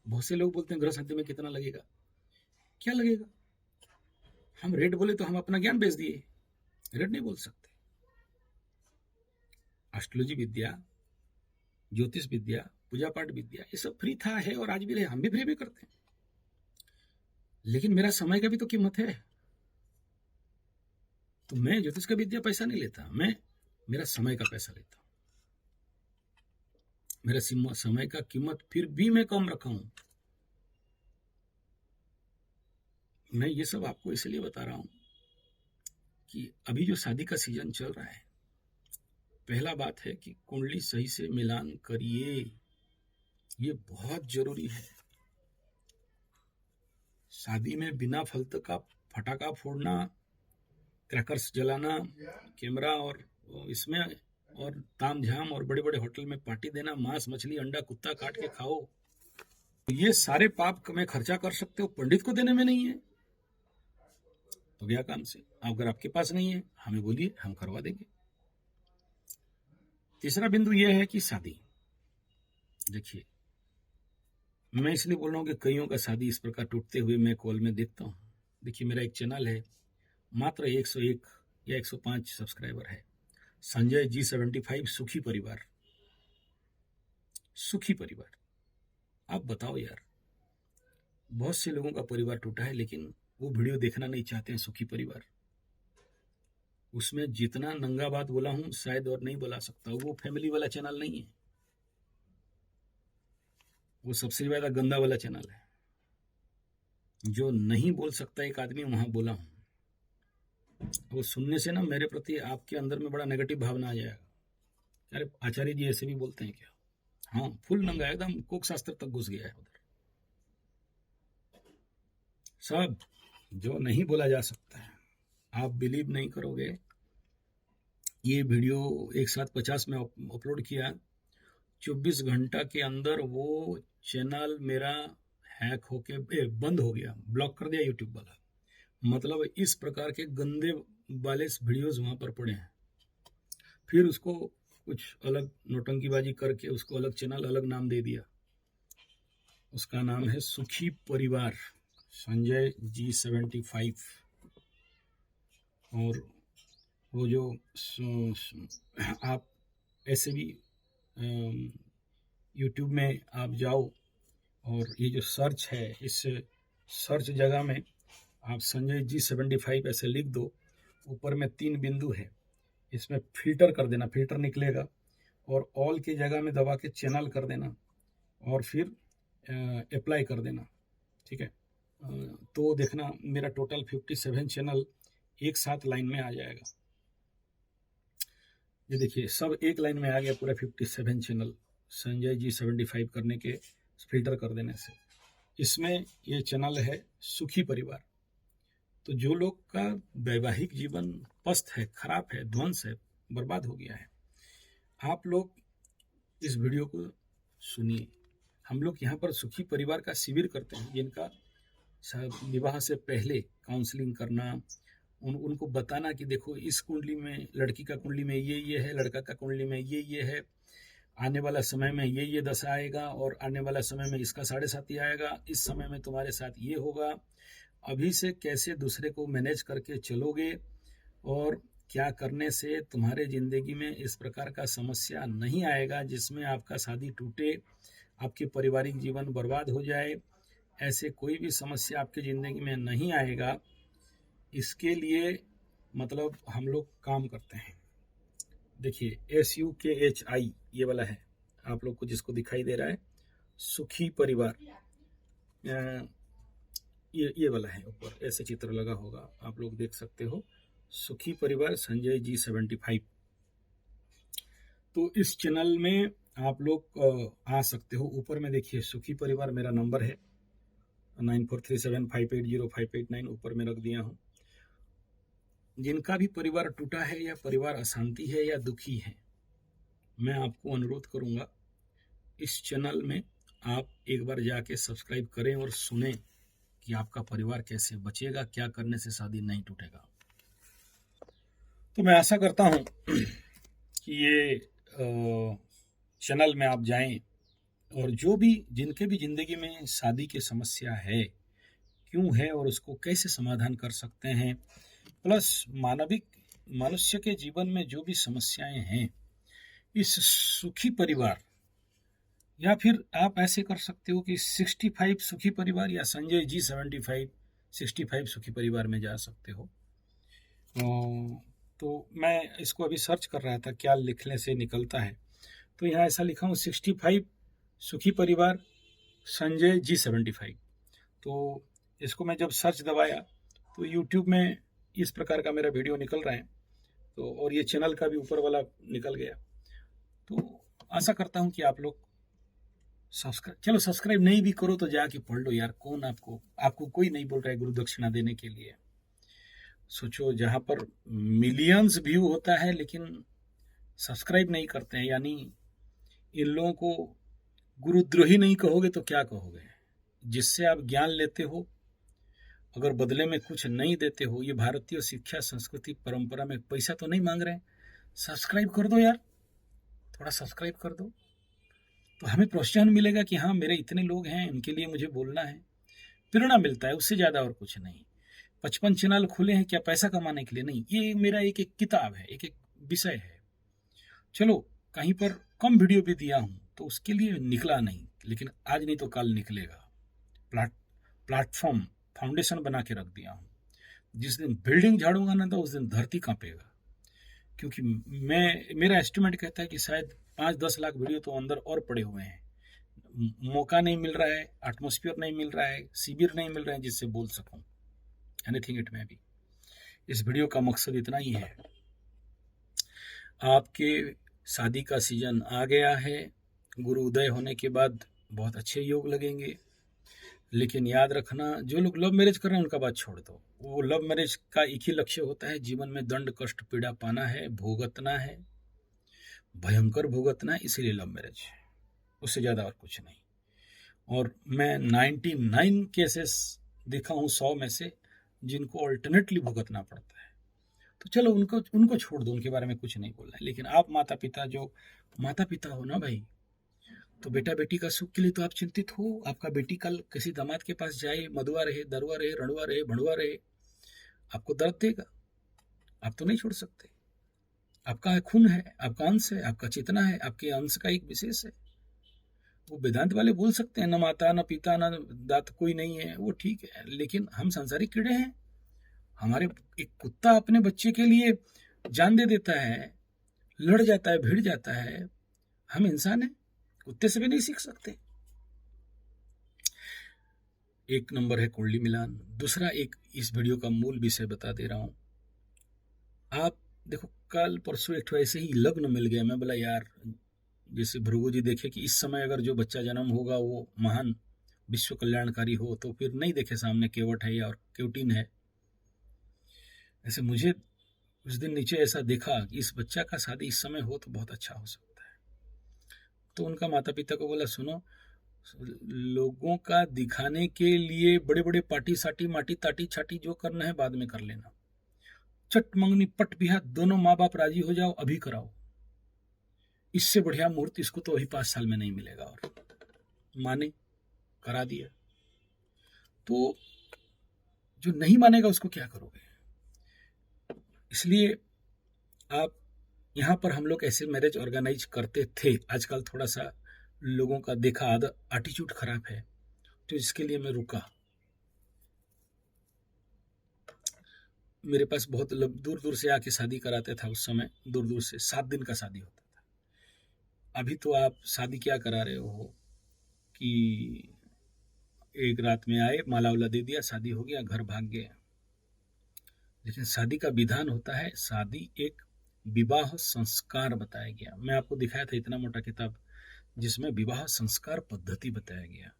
A: बहुत से लोग बोलते हैं ग्रह शांति में कितना लगेगा, क्या लगेगा। हम रेट बोले तो हम अपना ज्ञान बेच दिए, रेट नहीं बोल सकते। एस्ट्रोलॉजी विद्या, ज्योतिष विद्या, पूजा पाठ विद्या, ये सब फ्री था, है और आज भी रहे, हम भी फ्री भी करते हैं। लेकिन मेरा समय का भी तो कीमत है। तो मैं ज्योतिष का विद्या पैसा नहीं लेता, मैं मेरा समय का पैसा लेता हूं। मेरा समय का कीमत फिर भी मैं कम रखा हूं। मैं ये सब आपको इसलिए बता रहा हूं कि अभी जो शादी का सीजन चल रहा है, पहला बात है कि कुंडली सही से मिलान करिए, ये बहुत जरूरी है। शादी में बिना फालतू का फटाका फोड़ना, क्रैकर्स जलाना, कैमरा और इसमें और तामझाम और बड़े बड़े होटल में पार्टी देना, मांस मछली अंडा कुत्ता काट के खाओ, ये सारे पाप में खर्चा कर सकते हो, पंडित को देने में नहीं है तो गया काम से। अगर आपके पास नहीं है हमें बोलिए, हम करवा देंगे। तीसरा बिंदु यह है कि शादी, देखिए मैं इसलिए बोल रहा हूँ कि कईयों का शादी इस प्रकार टूटते हुए मैं कॉल में देखता हूँ। देखिए मेरा एक चैनल है, मात्र 101 या 105 सब्सक्राइबर है, संजय G75 सुखी परिवार। सुखी परिवार, आप बताओ यार, बहुत से लोगों का परिवार टूटा है लेकिन वो वीडियो देखना नहीं चाहते हैं। सुखी परिवार, उसमें जितना नंगा बात बोला हूं शायद और नहीं बोला सकता। वो फैमिली वाला चैनल नहीं है, वो सबसे ज्यादा गंदा वाला चैनल है। जो नहीं बोल सकता एक आदमी वहां बोला हूं। वो सुनने से ना मेरे प्रति आपके अंदर में बड़ा नेगेटिव भावना आ जाएगा। अरे आचार्य जी ऐसे भी बोलते हैं क्या। हाँ, फुल नंगा एकदम कोक शास्त्र तक घुस गया है उधर। सब जो नहीं बोला जा सकता है, आप बिलीव नहीं करोगे। ये वीडियो एक साथ 50 में अपलोड किया, 24 घंटा के अंदर वो चैनल मेरा हैक होके बंद हो गया, ब्लॉक कर दिया यूट्यूब वाला। मतलब इस प्रकार के गंदे वाले वीडियोस वहां पर पड़े हैं। फिर उसको कुछ अलग नौटंकीबाजी करके उसको अलग चैनल, अलग नाम दे दिया। उसका नाम है सुखी परिवार, संजय G75। और वो जो आप ऐसे भी यूट्यूब में आप जाओ और ये जो सर्च है, इस सर्च जगह में आप संजय G75 ऐसे लिख दो, ऊपर में 3 बिंदु है, इसमें फिल्टर कर देना, फिल्टर निकलेगा और ऑल की जगह में दबा के चैनल कर देना और फिर अप्लाई कर देना। ठीक है, तो देखना मेरा टोटल 57 चैनल एक साथ लाइन में आ जाएगा। ये देखिए सब एक लाइन में आ गया पूरा 57 चैनल संजय जी 75 करने के फिल्टर कर देने से। इसमें ये चैनल है सुखी परिवार। तो जो लोग का वैवाहिक जीवन पस्त है, खराब है, ध्वंस है, बर्बाद हो गया है, आप लोग इस वीडियो को सुनिए। हम लोग यहाँ पर सुखी परिवार का शिविर करते हैं, जिनका विवाह से पहले काउंसलिंग करना, उनको बताना कि देखो इस कुंडली में, लड़की का कुंडली में ये है, लड़का का कुंडली में ये है, आने वाला समय में ये दशा आएगा और आने वाला समय में इसका 7.5 आएगा, इस समय में तुम्हारे साथ ये होगा, अभी से कैसे दूसरे को मैनेज करके चलोगे और क्या करने से तुम्हारे जिंदगी में इस प्रकार का समस्या नहीं आएगा जिसमें आपका शादी टूटे, आपके पारिवारिक जीवन बर्बाद हो जाए, ऐसे कोई भी समस्या आपकी ज़िंदगी में नहीं आएगा। इसके लिए मतलब हम लोग काम करते हैं। देखिए SUKHI ये वाला है, आप लोग को जिसको दिखाई दे रहा है सुखी परिवार, ये वाला है, ऊपर ऐसे चित्र लगा होगा, आप लोग देख सकते हो, सुखी परिवार संजय जी 75। तो इस चैनल में आप लोग आ सकते हो। ऊपर में देखिए सुखी परिवार मेरा नंबर है 9437580589, ऊपर में रख दिया हूँ। जिनका भी परिवार टूटा है या परिवार अशांति है या दुखी है, मैं आपको अनुरोध करूंगा इस चैनल में आप एक बार जाके सब्सक्राइब करें और सुनें कि आपका परिवार कैसे बचेगा, क्या करने से शादी नहीं टूटेगा। तो मैं आशा करता हूं कि ये चैनल में आप जाएं और जो भी जिनके भी जिंदगी में शादी की समस्या है, क्यों है और उसको कैसे समाधान कर सकते हैं, प्लस मनुष्य के जीवन में जो भी समस्याएं हैं, इस सुखी परिवार, या फिर आप ऐसे कर सकते हो कि 65 सुखी परिवार या संजय जी 65 सुखी परिवार में जा सकते हो। तो मैं इसको अभी सर्च कर रहा था क्या लिखने से निकलता है, तो यहाँ ऐसा लिखा हूँ 65 सुखी परिवार संजय जी 75। तो इसको मैं जब सर्च दबाया तो यूट्यूब में इस प्रकार का मेरा वीडियो निकल रहा है, तो और ये चैनल का भी ऊपर वाला निकल गया। तो आशा करता हूँ कि आप लोग सब्सक्राइब नहीं भी करो तो जाके पढ़ लो यार, कौन आपको कोई नहीं बोल रहा है गुरु दक्षिणा देने के लिए। सोचो जहाँ पर मिलियंस व्यू होता है लेकिन सब्सक्राइब नहीं करते हैं, यानी इन लोगों को गुरुद्रोही नहीं कहोगे तो क्या कहोगे। जिससे आप ज्ञान लेते हो, अगर बदले में कुछ नहीं देते हो, ये भारतीय शिक्षा संस्कृति परंपरा में पैसा तो नहीं मांग रहे हैं, सब्सक्राइब कर दो यार, थोड़ा सब्सक्राइब कर दो तो हमें प्रोत्साहन मिलेगा कि हाँ मेरे इतने लोग हैं, इनके लिए मुझे बोलना है, प्रेरणा मिलता है, उससे ज़्यादा और कुछ नहीं। 55 चैनल खुले हैं क्या पैसा कमाने के लिए? नहीं, ये मेरा एक किताब है, एक विषय है। चलो कहीं पर कम वीडियो भी दिया हूँ तो उसके लिए निकला नहीं, लेकिन आज नहीं तो कल निकलेगा। प्लेटफॉर्म फाउंडेशन बना के रख दिया हूँ, जिस दिन बिल्डिंग झाड़ूंगा ना तो उस दिन धरती कांपेगा। क्योंकि मेरा एस्टिमेट कहता है कि शायद 5-10 लाख वीडियो तो अंदर और पड़े हुए हैं, मौका नहीं मिल रहा है, एटमॉस्फेयर नहीं मिल रहा है, शिविर नहीं मिल रहे हैं जिससे बोल सकूं। एनीथिंग इट में भी इस वीडियो का मकसद इतना ही है, आपके शादी का सीजन आ गया है, गुरु उदय होने के बाद बहुत अच्छे योग लगेंगे, लेकिन याद रखना जो लोग लव मैरिज कर रहे हैं उनका बात छोड़ दो। वो लव मैरिज का एक ही लक्ष्य होता है, जीवन में दंड कष्ट पीड़ा पाना है, भुगतना है, भयंकर भुगतना है, इसीलिए लव मैरिज, उससे ज़्यादा और कुछ नहीं। और मैं 99 केसेस देखा हूँ 100 में से जिनको अल्टरनेटली भुगतना पड़ता है। तो चलो उनको छोड़ दो, उनके बारे में कुछ नहीं बोलना है। लेकिन आप माता पिता हो ना भाई, तो बेटा बेटी का सुख के लिए तो आप चिंतित हो। आपका बेटी कल किसी दामाद के पास जाए, मधुआ रहे, दरुआ रहे, रणुआ रहे, भणुआ रहे, आपको दर्द देगा, आप तो नहीं छोड़ सकते। आपका खून है, आपका अंश है, आपका चेतना है, आपके अंश का एक विशेष है। वो वेदांत वाले बोल सकते हैं न माता न पिता न दाता कोई नहीं है, वो ठीक है, लेकिन हम सांसारिक कीड़े हैं। हमारे एक कुत्ता अपने बच्चे के लिए जान दे देता है, लड़ जाता है, भिड़ जाता है, हम इंसान हैं, कुत्ते से भी नहीं सीख सकते। एक नंबर है कुंडली मिलान। दूसरा, एक इस वीडियो का मूल विषय बता दे रहा हूं, आप देखो, कल परसों एक ठो ऐसे ही लग्न मिल गया, मैं बोला यार, जैसे भृगु जी देखे कि इस समय अगर जो बच्चा जन्म होगा वो महान विश्व कल्याणकारी हो, तो फिर नहीं देखे सामने केवट है या और केवटीन है। ऐसे मुझे उस दिन नीचे ऐसा देखा कि इस बच्चा का शादी इस समय हो तो बहुत अच्छा हो सकता है। तो उनका माता पिता को बोला, सुनो, लोगों का दिखाने के लिए बड़े बड़े पार्टी साटी माटी ताटी छाटी जो करना है बाद में कर लेना, चट मंगनी पट बिहा दोनों माँ बाप राजी हो जाओ, अभी कराओ। इससे बढ़िया मुहूर्त इसको तो अभी 5 साल में नहीं मिलेगा। और माने, करा दिया। तो जो नहीं मानेगा उसको क्या करोगे? इसलिए आप यहाँ पर हम लोग ऐसे मैरिज ऑर्गेनाइज करते थे, आजकल थोड़ा सा लोगों का देखा आदत एटीट्यूड खराब है, तो इसके लिए मैं रुका। मेरे पास बहुत दूर दूर से आके शादी कराते था उस समय, दूर दूर से 7 दिन का शादी होता था। अभी तो आप शादी क्या करा रहे हो कि एक रात में आए, माला वाला दे दिया, शादी हो गया, घर भाग गए। लेकिन शादी का विधान होता है, शादी एक विवाह संस्कार बताया गया। मैं आपको दिखाया था इतना मोटा किताब जिसमें विवाह संस्कार पद्धति बताया गया।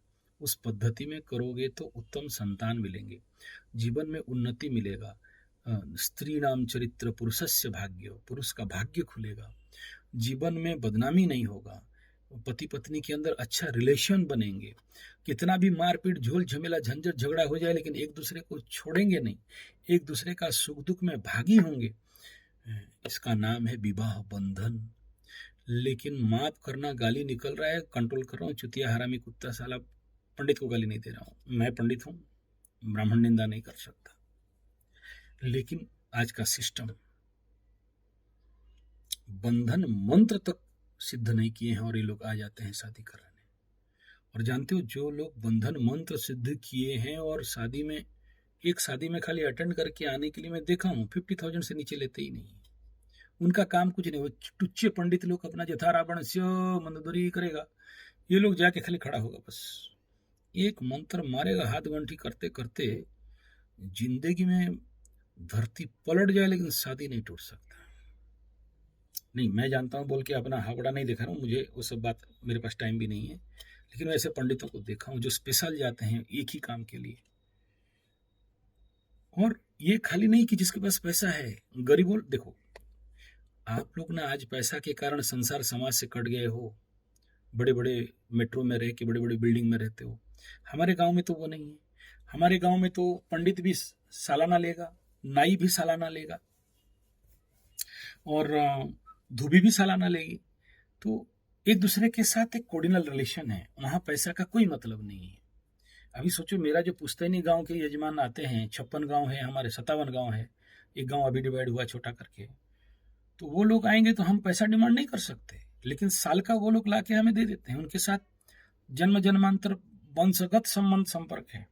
A: उस पद्धति में करोगे तो उत्तम संतान मिलेंगे, जीवन में उन्नति मिलेगा। स्त्री नाम चरित्र पुरुषस्य भाग्य, पुरुष का भाग्य खुलेगा, जीवन में बदनामी नहीं होगा, पति पत्नी के अंदर अच्छा रिलेशन बनेंगे। कितना भी मारपीट झोल झमेला झंझट झगड़ा हो जाए, लेकिन एक दूसरे को छोड़ेंगे नहीं, एक दूसरे का सुख दुख में भागी होंगे। इसका नाम है विवाह बंधन। लेकिन माफ करना, गाली निकल रहा है, कंट्रोल कर रहा हूँ, चुतिया हरामी कुत्ता साला, पंडित को गाली नहीं दे रहा हूँ, मैं पंडित हूँ, ब्राह्मण निंदा नहीं कर सकता। लेकिन आज का सिस्टम बंधन मंत्र तक सिद्ध नहीं किए हैं और ये लोग आ जाते हैं शादी कराने। और जानते हो, जो लोग बंधन मंत्र सिद्ध किए हैं और शादी में, एक शादी में खाली अटेंड करके आने के लिए मैं देखा हूँ 50,000 से नीचे लेते ही नहीं। उनका काम कुछ नहीं, वो टुच्चे पंडित लोग अपना जथा रावण से मंदोदरी करेगा, ये लोग जाके खाली खड़ा होगा, बस एक मंत्र मारेगा, हाथ गंठी करते करते जिंदगी में धरती पलट जाए लेकिन शादी नहीं टूट सकता। नहीं, मैं जानता हूँ बोल के अपना हावड़ा नहीं दिखा रहा हूँ, मुझे वो सब बात, मेरे पास टाइम भी नहीं है। लेकिन वैसे पंडितों को देखा हूँ जो स्पेशल जाते हैं एक ही काम के लिए। और ये खाली नहीं कि जिसके पास पैसा है, गरीबों, देखो आप लोग ना आज पैसा के कारण संसार समाज से कट गए हो, बड़े बड़े मेट्रो में रह के बड़े बड़े बिल्डिंग में रहते हो। हमारे गांव में तो वो नहीं है। हमारे गांव में तो पंडित भी सालाना लेगा, नाई भी सालाना लेगा, और धोबी भी सालाना लेगी। तो एक दूसरे के साथ एक कोऑर्डिनल रिलेशन है, वहां पैसा का कोई मतलब नहीं है। अभी सोचो, मेरा जो पुश्तैनी गांव के यजमान आते हैं, 56 गांव है हमारे, 57 गांव है, एक गांव अभी डिवाइड हुआ छोटा करके, तो वो लोग आएंगे तो हम पैसा डिमांड नहीं कर सकते, लेकिन साल का वो लोग ला के हमें दे देते हैं। उनके साथ जन्म जन्मांतर वंशगत संबंध संपर्क है।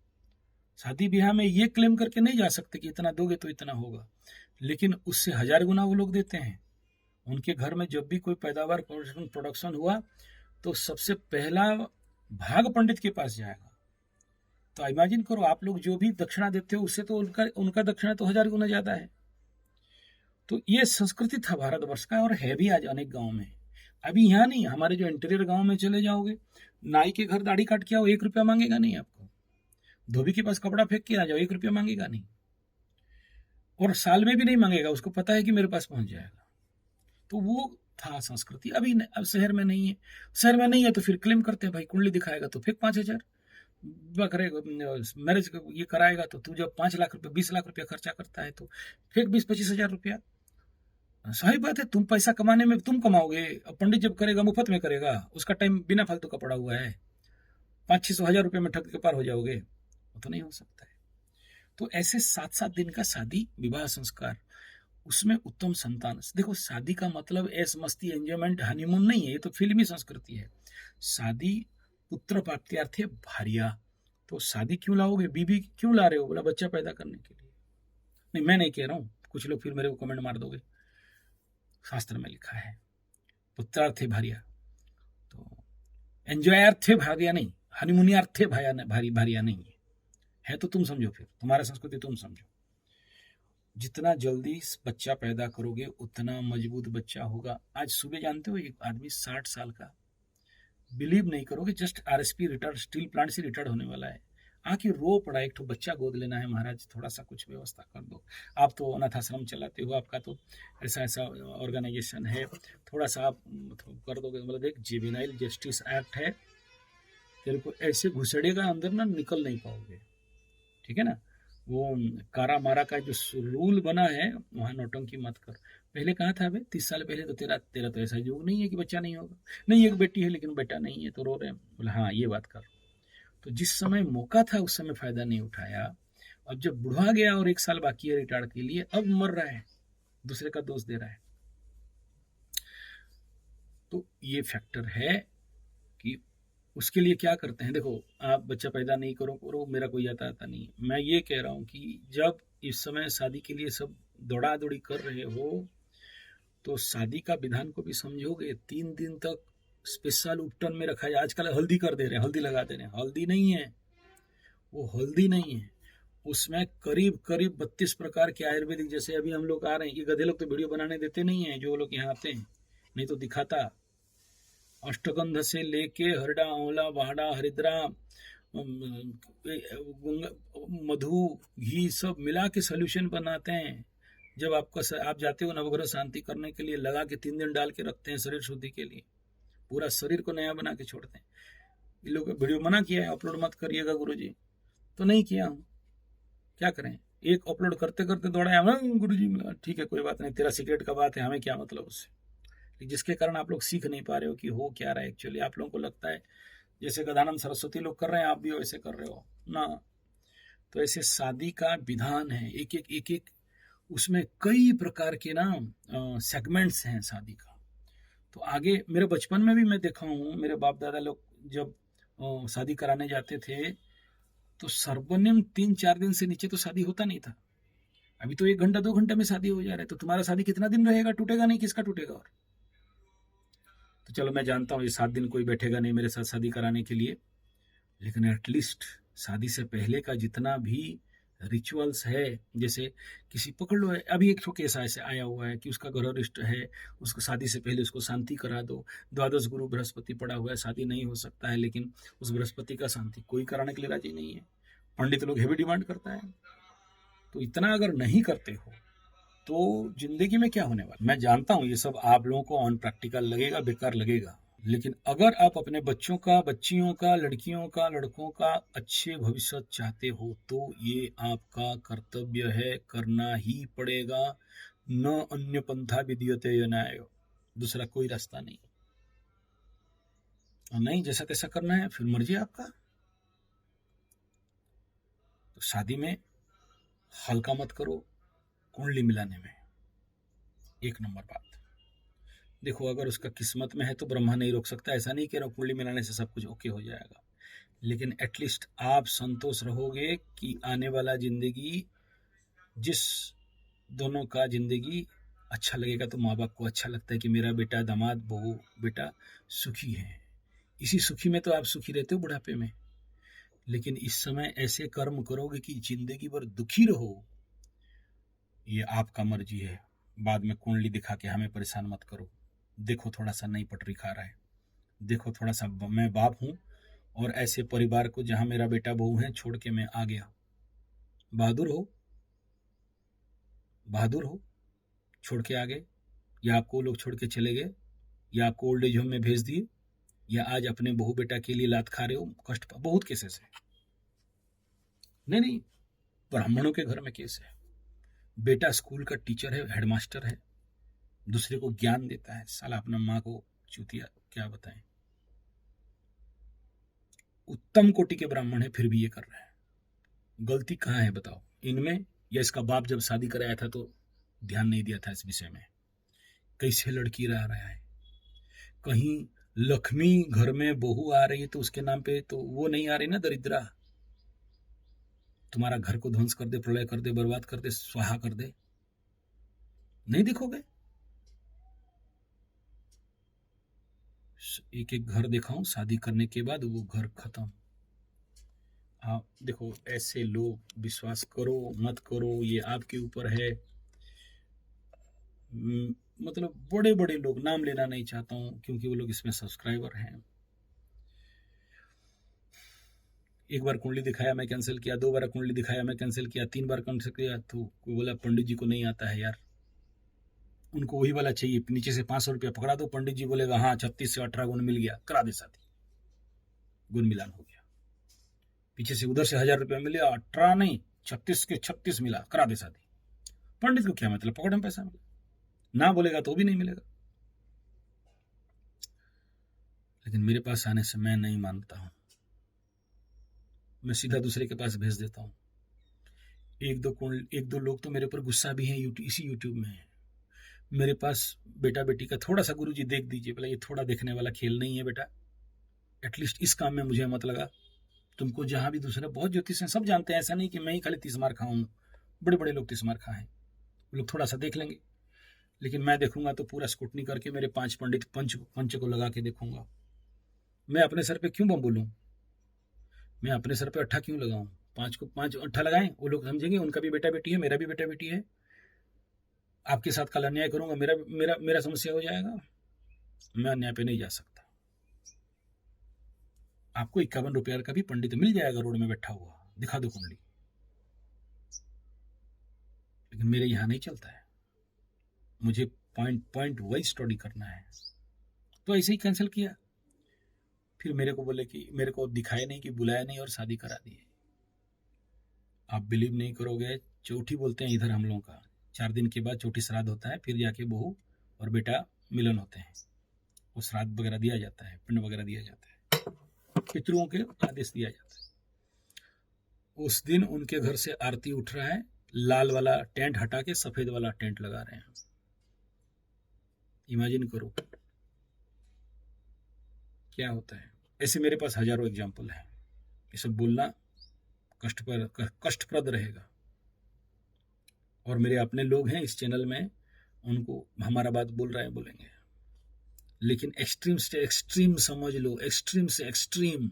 A: शादी ब्याह में ये क्लेम करके नहीं जा सकते कि इतना दोगे तो इतना होगा, लेकिन उससे 1000 गुना वो लोग देते हैं। उनके घर में जब भी कोई पैदावार प्रोडक्शन हुआ तो सबसे पहला भाग पंडित के पास जाएगा। तो इमेजिन करो, आप लोग जो भी दक्षिणा देते हो उससे तो उनका उनका दक्षिणा तो 1000 गुना ज्यादा है। तो ये संस्कृति था भारतवर्ष का, और है भी आज अनेक गांव में। अभी यहाँ नहीं, हमारे जो इंटीरियर गांव में चले जाओगे, नाई के घर दाढ़ी काट के आओ, 1 रुपया मांगेगा नहीं आपको। धोबी के पास कपड़ा फेंक के आ जाओ, 1 रुपया मांगेगा नहीं, और साल में भी नहीं मांगेगा, उसको पता है कि मेरे पास पहुंच जाएगा। तो वो था संस्कृति। अब शहर में नहीं है। शहर में नहीं है तो फिर क्लेम करते हैं, भाई कुंडली दिखाएगा तो फेंक 5,000, करेगा मैरिज ये कराएगा तो तू जब 5 लाख रुपया 20 लाख रुपया खर्चा करता है तो फेंक 20-25 हजार रुपया। सही बात है, तुम पैसा कमाने में तुम कमाओगे, पंडित जब करेगा मुफ्त में करेगा, उसका टाइम बिना फालतू का पड़ा हुआ है, 500-600 हजार रुपये में ठग के पार हो जाओगे, वो तो नहीं हो सकता है। तो ऐसे 7-7 दिन का शादी विवाह संस्कार, उसमें उत्तम संतान। देखो, शादी का मतलब ऐस मस्ती एंजॉयमेंट हनीमून नहीं है, ये तो फिल्मी संस्कृति है। शादी पुत्र प्राप्त्यार्थ है भारिया। तो शादी क्यों लाओगे, बीबी क्यों ला रहे हो, बोला बच्चा पैदा करने के लिए। नहीं, मैं नहीं कह रहा हूँ, कुछ लोग फिर मेरे को कमेंट मार दोगे, शास्त्र में लिखा है पुत्रार्थ है भारिया। तो एंजॉयार्थ है भारिया नहीं, हनीमूनियार्थ है भारिया नहीं है तो तुम समझो, फिर तुम्हारा संस्कृति तुम समझो। जितना जल्दी बच्चा पैदा करोगे उतना मजबूत बच्चा होगा। आज सुबह जानते हो एक आदमी 60 साल का, बिलीव नहीं करोगे, just RSP retired, steel plant से रिटायर्ड होने वाला है, आके रो पड़ा, एक तो बच्चा गोद लेना है, महाराज थोड़ा सा कुछ व्यवस्था कर दो। आप तो अनाथ आश्रम चलाते हो, आपका तो ऐसा ऐसा ऑर्गेनाइजेशन है, थोड़ा सा आप कर दोगे, मतलब एक जुवेनाइल जस्टिस एक्ट है, तेरे को ऐसे घुसड़ेगा अंदर ना, निकल नहीं पाओगे, ठीक है ना। वो कारा मारा का जो रूल बना है, वहाँ नौटंकी मत कर। पहले कहा था अबे 30 साल पहले तो तेरा तेरा तो ऐसा योग नहीं है कि बच्चा नहीं होगा, नहीं एक बेटी है लेकिन बेटा नहीं है तो रो रहे हैं। बोला हाँ ये बात कर। तो जिस समय मौका था उस समय फायदा नहीं उठाया, अब जब बुढ़ा गया और 1 साल बाकी है रिटायर के लिए, अब मर रहा है, दूसरे का दोष दे रहा है। तो ये फैक्टर है कि उसके लिए क्या करते हैं। देखो आप बच्चा पैदा नहीं करो, मेरा कोई आता नहीं है। मैं ये कह रहा हूँ कि जब इस समय शादी के लिए सब दौड़ा दौड़ी कर रहे हो, तो शादी का विधान को भी समझोगे। 3 दिन तक स्पेशल उपटन में रखा है, आजकल हल्दी कर दे रहे हैं, हल्दी लगा दे रहे हैं, हल्दी नहीं है वो, हल्दी नहीं है। उसमें करीब करीब 32 प्रकार के आयुर्वेदिक, जैसे अभी हम लोग आ रहे हैं, ये गधे लोग तो वीडियो बनाने देते नहीं है, जो लोग यहाँ आते हैं, नहीं तो दिखाता। अष्टगंध से लेके हरडा, आंवला, वाहड़ा, हरिद्रा, मधु, घी सब मिला के सोल्यूशन बनाते हैं। जब आप जाते हो नवग्रह शांति करने के लिए, लगा के 3 दिन डाल के रखते हैं शरीर शुद्धि के लिए, पूरा शरीर को नया बना के छोड़ते हैं। ये लोग वीडियो मना किया है अपलोड मत करिएगा गुरुजी, तो नहीं किया हूँ, क्या करें। एक अपलोड करते करते दौड़ाया, गुरुजी ठीक है कोई बात नहीं, तेरा सीक्रेट का बात है, हमें क्या मतलब उससे। जिसके कारण आप लोग सीख नहीं पा रहे हो कि हो क्या रहा है एक्चुअली। आप लोगों को लगता है जैसे गदानंद सरस्वती लोग कर रहे हैं, आप भी वैसे कर रहे हो ना। तो ऐसे शादी का विधान है, एक एक उसमें कई प्रकार के ना सेगमेंट्स हैं शादी का। तो आगे मेरे बचपन में भी मैं देखा हूँ, मेरे बाप दादा लोग जब शादी कराने जाते थे, तो सर्वनिम्न 3-4 दिन से नीचे तो शादी होता नहीं था। अभी तो 1 घंटा 2 घंटा में शादी हो जा रहा है, तो तुम्हारा शादी कितना दिन रहेगा, टूटेगा नहीं, किसका टूटेगा। और तो चलो मैं जानता हूँ ये 7 दिन कोई बैठेगा नहीं मेरे साथ शादी कराने के लिए, लेकिन एटलीस्ट शादी से पहले का जितना भी रिचुअल्स है, जैसे किसी पकड़ लो, अभी एक केस ऐसे आया हुआ है कि उसका गृहरिष्ट है, उसको शादी से पहले उसको शांति करा दो, 12 गुरु बृहस्पति पड़ा हुआ है, शादी नहीं हो सकता है, लेकिन उस बृहस्पति का शांति कोई कराने के लिए राजी नहीं है। पंडित लोग हेवी डिमांड करता है। तो इतना अगर नहीं करते हो तो जिंदगी में क्या होने वाला। मैं जानता हूँ ये सब आप लोगों को ऑन प्रैक्टिकल लगेगा, बेकार लगेगा, लेकिन अगर आप अपने बच्चों का, बच्चियों का, लड़कियों का, लड़कों का अच्छे भविष्य चाहते हो, तो ये आपका कर्तव्य है, करना ही पड़ेगा। न अन्य पंथा विद्यते न्याय, दूसरा कोई रास्ता नहीं। और नहीं जैसा तैसा करना है फिर मर्जी आपका। तो शादी में हल्का मत करो, कुंडली मिलाने में 1 नंबर बात। देखो अगर उसका किस्मत में है तो ब्रह्मा नहीं रोक सकता, ऐसा नहीं कह रहा कुंडली मिलाने से सब कुछ ओके हो जाएगा, लेकिन एटलीस्ट आप संतोष रहोगे कि आने वाला जिंदगी, जिस दोनों का जिंदगी अच्छा लगेगा, तो माँ बाप को अच्छा लगता है कि मेरा बेटा, दामाद, बहू, बेटा सुखी है। इसी सुखी में तो आप सुखी रहते हो बुढ़ापे में। लेकिन इस समय ऐसे कर्म करोगे कि जिंदगी भर दुखी रहो, ये आपका मर्जी है। बाद में कुंडली दिखा के हमें परेशान मत करो। देखो थोड़ा सा नई पटरी खा रहा है, देखो थोड़ा सा मैं बाप हूँ और ऐसे परिवार को जहाँ मेरा बेटा बहू है छोड़ के मैं आ गया। बहादुर हो, बहादुर हो, छोड़ के आ गए, या आपको लोग छोड़ के चले गए, या आपको ओल्ड एज होम में भेज दिए, या आज अपने बहू बेटा के लिए लात खा रहे हो, कष्ट बहुत केसेस है। नहीं, ब्राह्मणों के घर में केस है, बेटा स्कूल का टीचर है, हेडमास्टर है, दूसरे को ज्ञान देता है, साला अपना माँ को चूतिया, क्या बताएं। उत्तम कोटि के ब्राह्मण है फिर भी ये कर रहे हैं। गलती कहाँ है बताओ, इनमें या इसका बाप जब शादी कराया था तो ध्यान नहीं दिया था इस विषय में। कैसे लड़की रह रहा है, कहीं लक्ष्मी घर में बहू आ रही है तो उसके नाम पे तो वो नहीं आ रही ना, दरिद्रा तुम्हारा घर को ध्वंस कर दे, प्रलय कर दे, बर्बाद कर दे, स्वाहा कर दे, नहीं देखोगे। एक एक घर देखा हूं शादी करने के बाद वो घर खत्म। आप देखो, ऐसे लोग विश्वास करो मत करो ये आपके ऊपर है। मतलब बड़े बड़े लोग, नाम लेना नहीं चाहता हूँ क्योंकि वो लोग इसमें सब्सक्राइबर हैं। एक बार कुंडली दिखाया मैं कैंसिल किया, 2 बार कुंडली दिखाया मैं कैंसिल किया, 3 बार कैंसिल किया तो कोई बोला पंडित जी को नहीं आता है यार। उनको वही वाला चाहिए, नीचे से 500 रुपया पकड़ा दो, पंडित जी बोलेगा हाँ 36 से 18 गुण मिल गया, करा दे शादी, गुण मिलान हो गया। पीछे से उधर से 1000 रुपया मिले, 18 नहीं 36 के 36 मिला, करा दे शादी। पंडित को क्या मतलब, पकड़ में पैसा मिला, ना बोलेगा तो भी नहीं मिलेगा। लेकिन मेरे पास आने से मैं नहीं मानता हूं, मैं सीधा दूसरे के पास भेज देता हूं। एक दो लोग तो मेरे ऊपर गुस्सा भी हैं, इसी यूट्यूब में है। मेरे पास बेटा बेटी का थोड़ा सा, गुरुजी देख दीजिए, बोला ये थोड़ा देखने वाला खेल नहीं है बेटा, एटलीस्ट इस काम में मुझे मत लगा। तुमको जहां भी दूसरा, बहुत ज्योतिष हैं, सब जानते हैं, ऐसा नहीं कि मैं ही खाली 30 मार खाऊं, बड़े बड़े लोग 30 मार खाए हैं, वो लोग थोड़ा सा देख लेंगे। लेकिन मैं देखूंगा तो पूरा स्क्रूटनी करके मेरे 5 पंडित पंच को लगा के देखूंगा। मैं अपने सर पे क्यों बम बोलूं, मैं अपने सर पे अट्ठा क्यों लगाऊं, 5 को 5 अट्ठा लगाएं, वो लोग समझेंगे उनका भी बेटा बेटी है, मेरा भी बेटा बेटी है। आपके साथ कल अन्याय करूंगा, मेरा मेरा मेरा समस्या हो जाएगा। मैं अन्याय पे नहीं जा सकता। आपको 51 रुपया का भी पंडित मिल जाएगा रोड में बैठा हुआ, दिखा दो कुंडली, लेकिन मेरे यहाँ नहीं चलता है, मुझे पॉइंट पॉइंट वाइज स्टडी करना है। तो ऐसे ही कैंसिल किया। फिर मेरे को बोले कि मेरे को दिखाया नहीं, कि बुलाया नहीं और शादी करा दी। आप बिलीव नहीं करोगे, चौठी बोलते हैं इधर हम लोगों का, 4 दिन के बाद चौठी श्राद्ध होता है, फिर जाके बहू और बेटा मिलन होते हैं, वो श्राद्ध वगैरह दिया जाता है, पिंड वगैरह दिया जाता है, पितरों के आदेश दिया जाता है। उस दिन उनके घर से आरती उठ रहा है, लाल वाला टेंट हटा के सफेद वाला टेंट लगा रहे हैं। इमेजिन करो क्या होता है। ऐसे मेरे पास हजारों एग्जाम्पल है, ये सब बोलना कष्टप्रद रहेगा। और मेरे अपने लोग हैं इस चैनल में, उनको हमारा बात बोल रहे हैं बोलेंगे, लेकिन एक्सट्रीम से एक्सट्रीम समझ लो, एक्सट्रीम से एक्सट्रीम।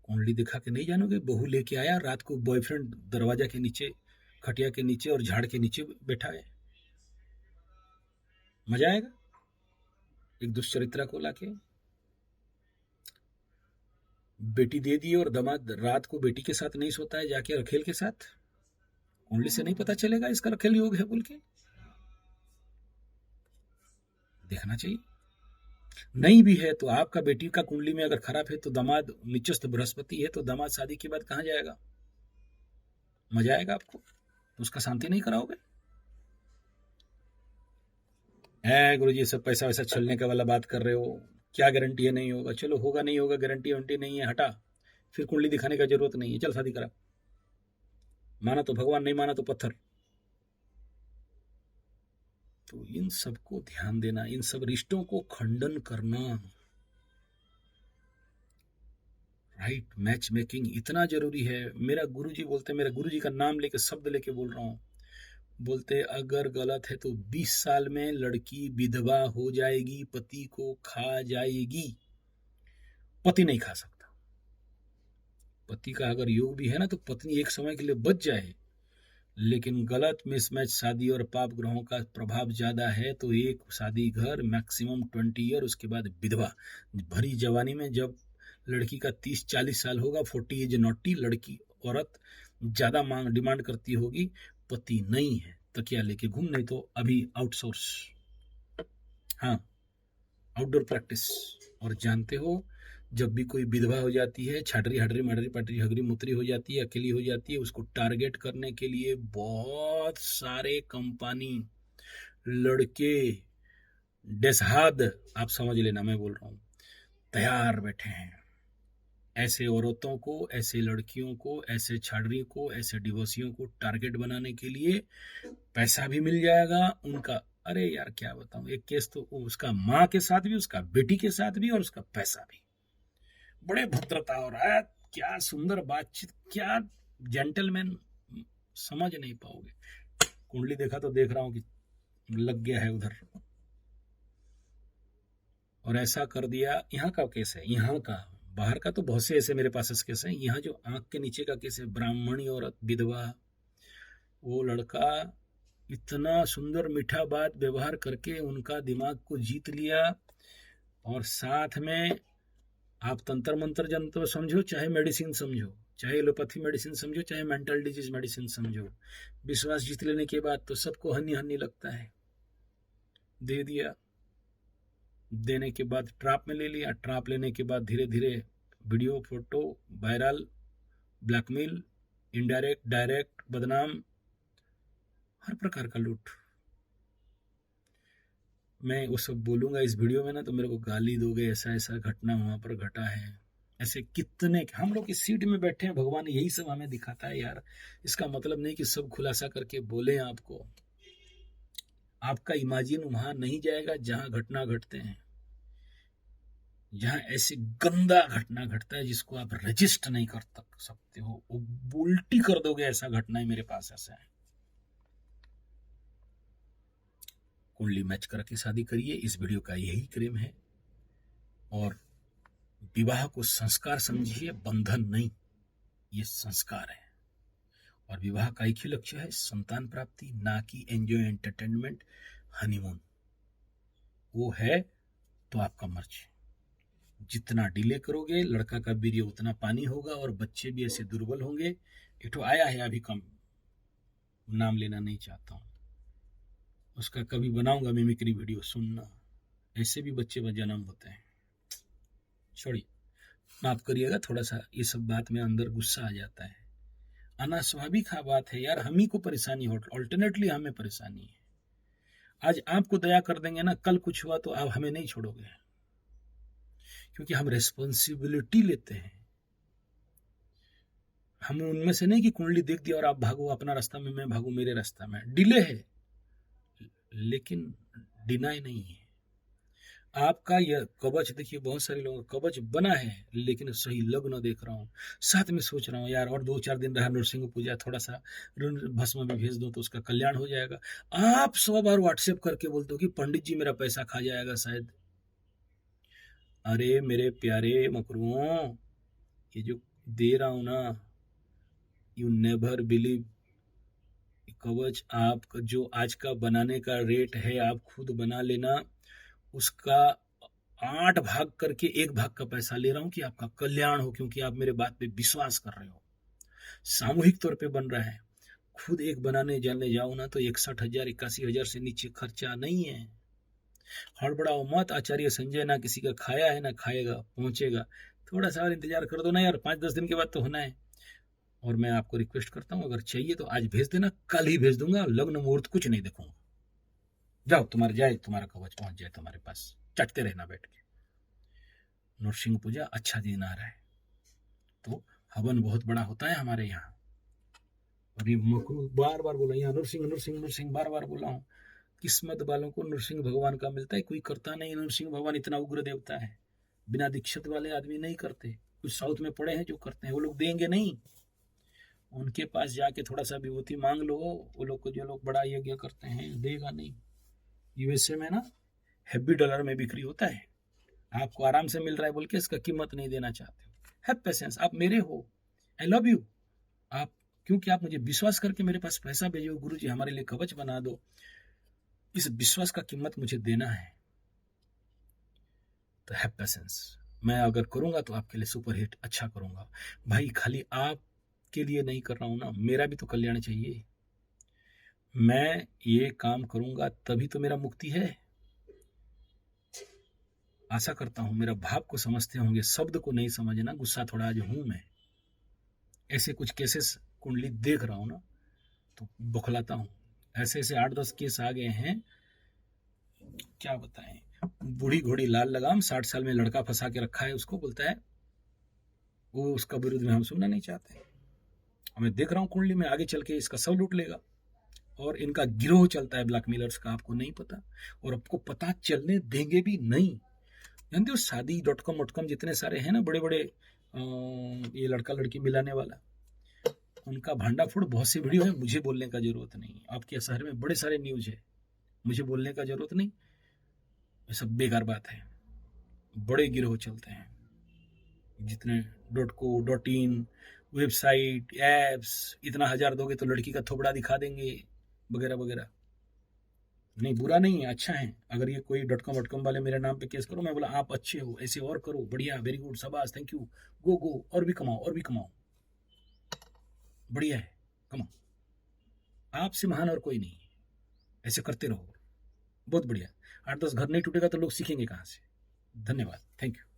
A: कुंडली दिखा के नहीं जानोगे, बहू लेके आया रात को, बॉयफ्रेंड दरवाजा के नीचे, खटिया के नीचे और झाड़ के नीचे बैठा है, मजा आएगा। एक दुष्चरित्रा को लाके बेटी दे दी और दामाद रात को बेटी के साथ नहीं सोता है, जाके रखेल के साथ। कुंडली से नहीं पता चलेगा इसका रखेल योग है बोल के, देखना चाहिए। नहीं भी है तो आपका बेटी का कुंडली में अगर खराब है तो दामाद निचस्थ बृहस्पति है, तो दामाद शादी के बाद कहाँ जाएगा, मजा आएगा आपको, तो उसका शांति नहीं कराओगे। है गुरु जी सब पैसा वैसा छलने का वाला बात कर रहे हो, क्या गारंटी है नहीं होगा, चलो होगा नहीं होगा, गारंटी वारंटी नहीं है, हटा, फिर कुंडली दिखाने का जरूरत नहीं है, चल शादी करा, माना तो भगवान, नहीं माना तो पत्थर। तो इन सबको ध्यान देना, इन सब रिश्तों को खंडन करना, राइट, मैच मेकिंग इतना जरूरी है। मेरा गुरुजी बोलते, मेरे गुरुजी का नाम लेके शब्द लेके बोल रहा हूँ, बोलते अगर गलत है तो 20 साल में लड़की विधवा हो जाएगी, पति को खा जाएगी, पति नहीं खा सकता। पति का अगर योग भी है ना तो पत्नी एक समय के लिए बच जाए, लेकिन गलत मिसमैच शादी और पाप ग्रहों का प्रभाव ज्यादा है तो एक शादी घर मैक्सिमम 20 ईयर, उसके बाद विधवा। भरी जवानी में जब लड़की का 30-40 साल होगा, 40 इज नॉटी, लड़की औरत ज्यादा मांग डिमांड करती होगी, पति नहीं है, तकिया लेके घूम, नहीं तो अभी आउटसोर्स, हाँ आउटडोर प्रैक्टिस। और जानते हो जब भी कोई विधवा हो जाती है, छाटरी हटरी मडरी पटरी हगरी मुतरी हो जाती है, अकेली हो जाती है, उसको टारगेट करने के लिए बहुत सारे कंपनी, लड़के, डेसहाद, आप समझ लेना मैं बोल रहा हूँ, तैयार बैठे हैं। ऐसे औरतों को, ऐसे लड़कियों को, ऐसे छाड़री को, ऐसे डिवोर्सियों को टारगेट बनाने के लिए पैसा भी मिल जाएगा उनका। अरे यार क्या बताऊं, एक केस तो उसका माँ के साथ भी, उसका बेटी के साथ भी, और उसका पैसा भी, बड़े भद्रता हो रहा है, क्या सुंदर बातचीत, क्या जेंटलमैन, समझ नहीं पाओगे। कुंडली देखा तो देख रहा हूं कि लग गया है उधर, और ऐसा कर दिया। यहाँ का केस है, यहाँ का बाहर का तो बहुत से ऐसे मेरे पास केस हैं। यहाँ जो आंख के नीचे का केस है, ब्राह्मणी औरत विधवा, वो लड़का इतना सुंदर मीठा बात व्यवहार करके उनका दिमाग को जीत लिया, और साथ में आप तंत्र मंत्र जंत्र समझो चाहे मेडिसिन समझो, चाहे एलोपैथी मेडिसिन समझो, चाहे मेंटल डिजीज मेडिसिन समझो, विश्वास जीत लेने के बाद तो सबको हनी हनी लगता है। दे दिया, देने के बाद ट्रैप में ले लिया, ट्रैप लेने के बाद धीरे धीरे video photo viral, blackmail, indirect direct बदनाम, हर प्रकार का लूट। मैं वो सब बोलूंगा इस वीडियो में ना तो मेरे को गाली दोगे, ऐसा ऐसा घटना वहां पर घटा है, ऐसे कितने। हम लोग इस सीट में बैठे हैं, भगवान यही सब हमें दिखाता है यार। इसका मतलब नहीं कि सब खुलासा करके बोले आपको। आपका इमेजिन वहां नहीं जाएगा जहां घटना घटते हैं, जहां ऐसी गंदा घटना घटता है जिसको आप रजिस्ट नहीं कर सकते हो, वो उल्टी कर दोगे। ऐसा घटना है मेरे पास, ऐसा है। कुंडली मैच करके शादी करिए, इस वीडियो का यही क्लेम है। और विवाह को संस्कार समझिए, बंधन नहीं, ये संस्कार है। और विवाह का एक ही लक्ष्य है, संतान प्राप्ति, ना कि एंजॉय एंटरटेनमेंट, हनीमून। वो है तो आपका मर्जी। जितना डिले करोगे लड़का का वीर्य उतना पानी होगा, और बच्चे भी ऐसे दुर्बल होंगे। एक तो आया है अभी, कम नाम लेना नहीं चाहता हूं, उसका कभी बनाऊंगा मिमिक्री वीडियो, सुनना। ऐसे भी बच्चे में जन्म होते हैं। छोड़िए, माफ करिएगा, थोड़ा सा ये सब बात में अंदर गुस्सा आ जाता है। अनास्वाभाविक बात है यार, हम ही को परेशानी हो, ऑल्टरनेटली हमें परेशानी है। आज आपको दया कर देंगे ना, कल कुछ हुआ तो आप हमें नहीं छोड़ोगे, क्योंकि हम रेस्पॉन्सिबिलिटी लेते हैं। हम उनमें से नहीं कि कुंडली देख दिया और आप भागो अपना रास्ता में, मैं भागू मेरे रास्ता में। डिले है लेकिन डिनाई नहीं है। आपका यह कवच देखिए, बहुत सारे लोगों का कवच बना है लेकिन सही लग्न देख रहा हूँ, साथ में सोच रहा हूँ यार और 2-4 दिन रहा नरसिंह पूजा, थोड़ा सा भस्म भी भेज दो तो उसका कल्याण हो जाएगा। आप 100 बार व्हाट्सएप करके बोलते हो कि पंडित जी मेरा पैसा खा जाएगा शायद। अरे मेरे प्यारे मकरुओं, ये जो दे रहा हूं ना, यू नेवर बिलीव। कवच आप जो आज का बनाने का रेट है, आप खुद बना लेना, उसका 8 भाग करके 1 भाग का पैसा ले रहा हूं कि आपका कल्याण हो, क्योंकि आप मेरे बात पे विश्वास कर रहे हो। सामूहिक तौर पे बन रहा है। खुद एक बनाने जाने जाओ ना तो 61,000 81,000 से नीचे खर्चा नहीं है। हड़बड़ाओ मत। आचार्य संजय ना किसी का खाया है ना खाएगा, पहुंचेगा। थोड़ा सा और इंतजार कर दो ना यार, 5-10 दिन के बाद तो होना है। और मैं आपको रिक्वेस्ट करता हूं, अगर चाहिए तो आज भेज देना, कल ही भेज दूंगा। लग्न मुहूर्त कुछ नहीं देखूंगा। जाओ, तुम्हारा कवच पहुंच जाए तुम्हारे पास, चटते रहना बैठ के। नरसिंह पूजा अच्छा दिन आ रहा है तो हवन बहुत बड़ा होता है हमारे यहाँ। और ये मकरू बार बार बोला, यहाँ नरसिंह नरसिंह नरसिंह बार बार बोला हूँ। किस्मत वालों को नरसिंह भगवान का मिलता है, कोई करता नहीं। नरसिंह भगवान इतना उग्र देवता है, बिना दीक्षित वाले आदमी नहीं करते। कुछ साउथ में पड़े हैं जो करते हैं, वो लोग देंगे नहीं। उनके पास जाके थोड़ा सा विभूति मांग लो, वो लोग को, जो लोग बड़ा यज्ञ करते हैं, देगा नहीं। यूएसए में ना हैवी डॉलर में बिक्री होता है, आपको आराम से मिल रहा है बोल के इसका कीमत नहीं देना चाहते हो। हैव पेशेंस, आप मेरे हो, आई लव यू। आप क्योंकि आप मुझे विश्वास करके मेरे पास पैसा भेजो, गुरु जी हमारे लिए कवच बना दो, इस विश्वास का कीमत मुझे देना है, तो हैव पेशेंस। मैं अगर करूंगा तो आपके लिए सुपर हिट अच्छा करूंगा भाई। खाली आप के लिए नहीं कर रहा हूं ना, मेरा भी तो कल्याण चाहिए। मैं ये काम करूंगा तभी तो मेरा मुक्ति है। आशा करता हूं मेरा भाव को समझते होंगे, शब्द को नहीं समझना। गुस्सा थोड़ा आज हूं मैं, ऐसे कुछ केसेस कुंडली देख रहा हूं ना तो बौखलाता हूं। ऐसे ऐसे 8-10 केस आ गए हैं, क्या बताएं। बूढ़ी घोड़ी लाल लगाम, 60 साल में लड़का फंसा के रखा है, उसको बोलता है वो, उसका विरुद्ध में हम सुनना नहीं चाहते। मैं देख रहा हूँ कुंडली में आगे चल के इसका सब लूट लेगा। और इनका गिरोह चलता है ब्लैकमेलर्स का, आपको नहीं पता, और आपको पता चलने देंगे भी नहीं। जानते हो शादी.com जितने सारे हैं ना बड़े बड़े, ये लड़का लड़की मिलाने वाला, उनका भांडाफोड़ बहुत सी वीडियो है, मुझे बोलने का जरूरत नहीं। आपके शहर में बड़े सारे न्यूज है, मुझे बोलने का जरूरत नहीं, ये सब बेकार बात है। बड़े गिरोह चलते हैं, जितने .co.in वेबसाइट एप्स, इतना 1000 दोगे तो लड़की का थोबड़ा दिखा देंगे वगैरह वगैरह। नहीं, बुरा नहीं है, अच्छा है। अगर ये कोई .com वाले मेरे नाम पे केस करो, मैं बोला आप अच्छे हो, ऐसे और करो, बढ़िया, वेरी गुड, शाबाश, थैंक यू, गो गो, और भी कमाओ, और भी कमाओ, बढ़िया है, कमाओ, आपसे महान और कोई नहीं है, ऐसे करते रहो, बहुत बढ़िया। 8-10 घर नहीं टूटेगा तो लोग सीखेंगे कहाँ से। धन्यवाद, थैंक यू।